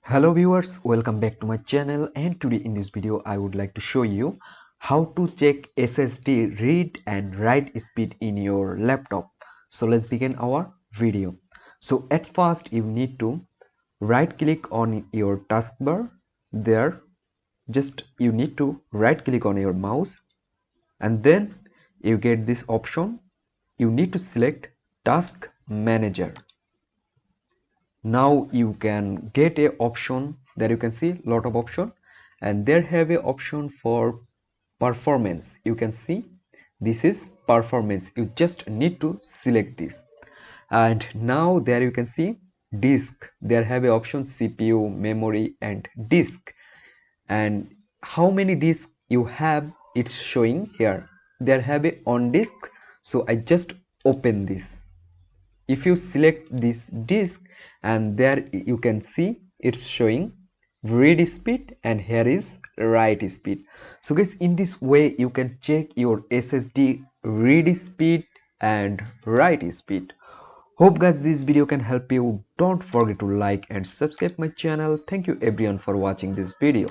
Hello viewers, welcome back to my channel, and today in this video I would like to show you how to check SSD read and write speed in your laptop. So let's begin our video. So at first you need to right click on your taskbar. There just you need to right click on your mouse, and then you get this option. You need to select task manager. Now you can get a option. There you can see lot of option, and there have a option for performance. You can see this is performance. You just need to select this, and now there you can see disk. There have a option CPU, memory and disk, and how many disks you have, it's showing here. There have a on disk, so I just open this. If you select this disk, and there you can see it's showing read speed and here is write speed. So guys, in this way you can check your SSD read speed and write speed. Hope guys this video can help you. Don't forget to like and subscribe my channel. Thank you everyone for watching this video.